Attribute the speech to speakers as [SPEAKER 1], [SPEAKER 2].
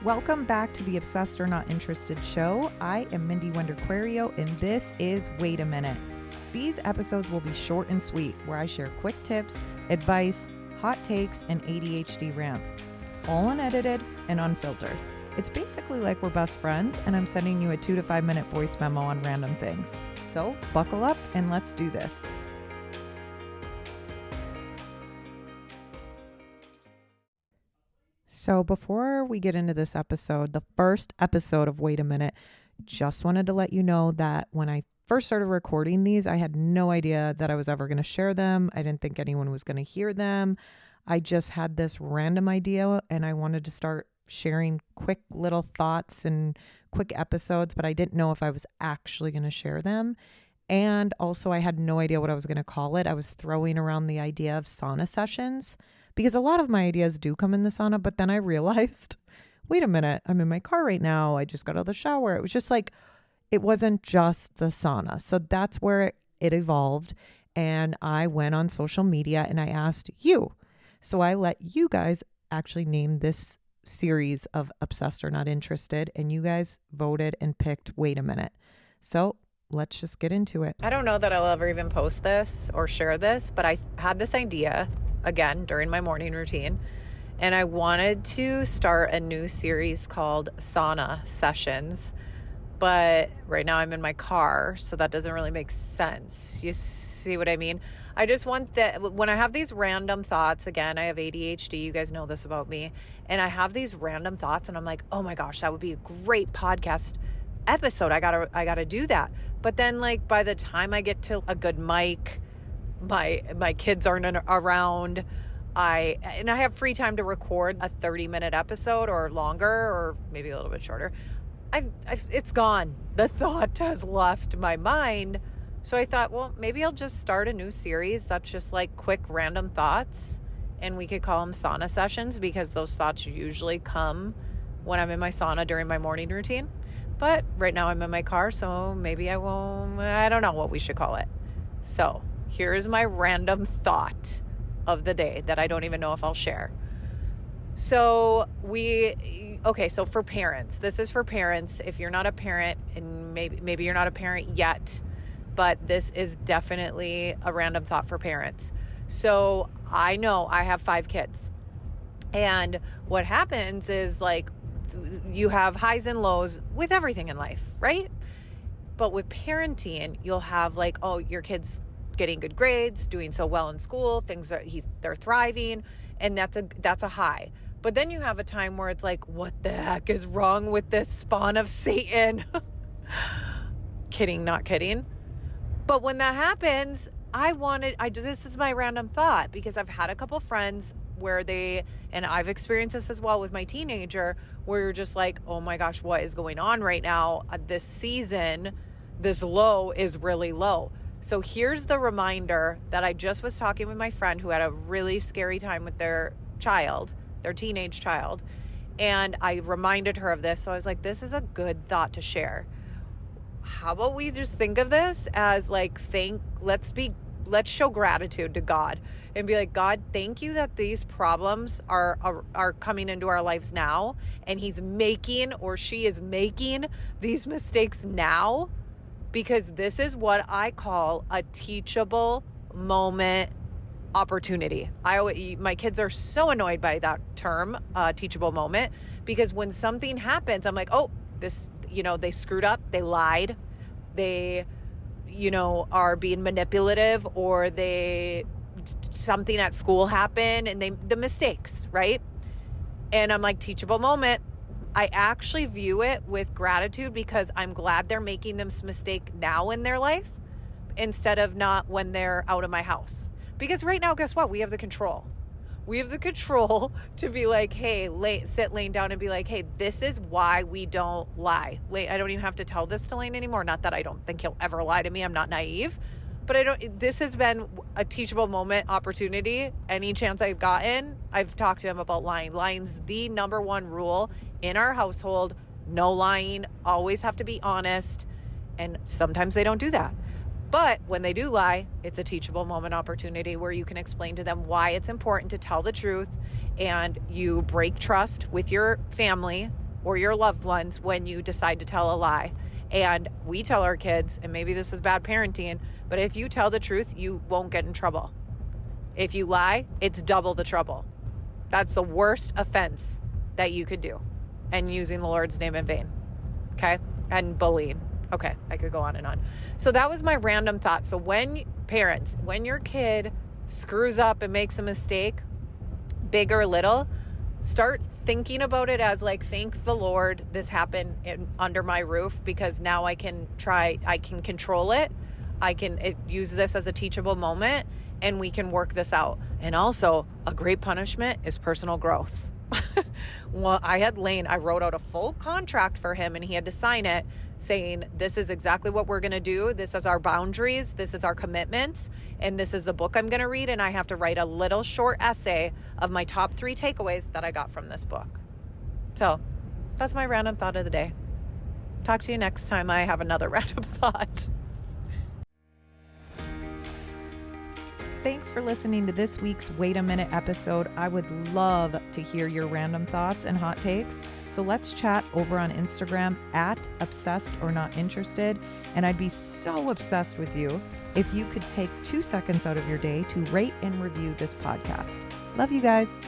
[SPEAKER 1] Welcome back to the Obsessed or Not Interested show. I am Mindy Wenderquario, and this is Wait a Minute. These episodes will be short and sweet, where I share quick tips, advice, hot takes, and ADHD rants, all unedited and unfiltered. It's basically like we're best friends, and I'm sending you a 2 to 5 minute voice memo on random things. So buckle up and let's do this. So before we get into this episode, the first episode of Wait a Minute, just wanted to let you know that when I first started recording these, I had no idea that I was ever going to share them. I didn't think anyone was going to hear them. I just had this random idea and I wanted to start sharing quick little thoughts and quick episodes, but I didn't know if I was actually going to share them. And also I had no idea what I was going to call it. I was throwing around the idea of sauna sessions because a lot of my ideas do come in the sauna, but then I realized, wait a minute, I'm in my car right now. I just got out of the shower. It was just like, it wasn't just the sauna. So that's where it evolved. And I went on social media and I asked you. So I let you guys actually name this series of Obsessed or Not Interested. And you guys voted and picked Wait a Minute. So let's just get into it.
[SPEAKER 2] I don't know that I'll ever even post this or share this, but I had this idea again during my morning routine. And I wanted to start a new series called Sauna Sessions. But right now I'm in my car, so that doesn't really make sense. You see what I mean? I just want that when I have these random thoughts, again, I have ADHD, you guys know this about me, and I have these random thoughts and I'm like, oh my gosh, that would be a great podcast episode. I gotta do that. But then like by the time I get to a good mic, my kids aren't around. I have free time to record a 30-minute episode or longer, or maybe a little bit shorter. It's gone. The thought has left my mind. So I thought, well, maybe I'll just start a new series that's just like quick random thoughts, and we could call them sauna sessions because those thoughts usually come when I'm in my sauna during my morning routine. But right now I'm in my car, so maybe I won't. I don't know what we should call it. So here's my random thought of the day that I don't even know if I'll share. So so for parents, this is for parents. If you're not a parent, and maybe you're not a parent yet, but this is definitely a random thought for parents. So I know I have 5 kids, and what happens is like you have highs and lows with everything in life, right? But with parenting, you'll have like, oh, your kid's getting good grades, doing so well in school, they're thriving, and that's a high. But then you have a time where it's like, what the heck is wrong with this spawn of Satan? Kidding, not kidding. But when that happens, this is my random thought, because I've had a couple friends where and I've experienced this as well with my teenager, where you're just like, oh my gosh, what is going on right now? This season, this low is really low. So here's the reminder that I just was talking with my friend who had a really scary time with their teenage child. And I reminded her of this. So I was like, this is a good thought to share. How about we just think of this as like, let's show gratitude to God and be like, God, thank you that these problems are coming into our lives now. And she is making these mistakes now, because this is what I call a teachable moment opportunity. My kids are so annoyed by that term, teachable moment, because when something happens, I'm like, oh, this, they screwed up, they lied, they, are being manipulative, or something at school happened, and the mistakes, right? And I'm like, teachable moment. I actually view it with gratitude, because I'm glad they're making this mistake now in their life instead of not when they're out of my house. Because right now, guess what? We have the control. We have the control to be like, hey, Lane down and be like, hey, this is why we don't lie. Lane, I don't even have to tell this to Lane anymore. Not that I don't think he'll ever lie to me. I'm not naive. But this has been a teachable moment opportunity. Any chance I've gotten, I've talked to him about lying. Lying's the number one rule in our household. No lying, always have to be honest. And sometimes they don't do that. But when they do lie, it's a teachable moment opportunity where you can explain to them why it's important to tell the truth, and you break trust with your family or your loved ones when you decide to tell a lie. And we tell our kids, and maybe this is bad parenting, but if you tell the truth, you won't get in trouble. If you lie, it's double the trouble. That's the worst offense that you could do. And using the Lord's name in vain. Okay? And bullying. Okay, I could go on and on. So that was my random thought. So when parents, when your kid screws up and makes a mistake, big or little, start thinking about it as like, thank the Lord this happened under my roof, because now I can control it. I can use this as a teachable moment, and we can work this out. And also, a great punishment is personal growth. Well, I wrote out a full contract for him, and he had to sign it saying, this is exactly what we're going to do. This is our boundaries. This is our commitments. And this is the book I'm going to read. And I have to write a little short essay of my top 3 takeaways that I got from this book. So that's my random thought of the day. Talk to you next time I have another random thought.
[SPEAKER 1] Thanks for listening to this week's Wait a Minute episode. I would love to hear your random thoughts and hot takes. So let's chat over on Instagram at obsessedornotinterested. And I'd be so obsessed with you if you could take 2 seconds out of your day to rate and review this podcast. Love you guys.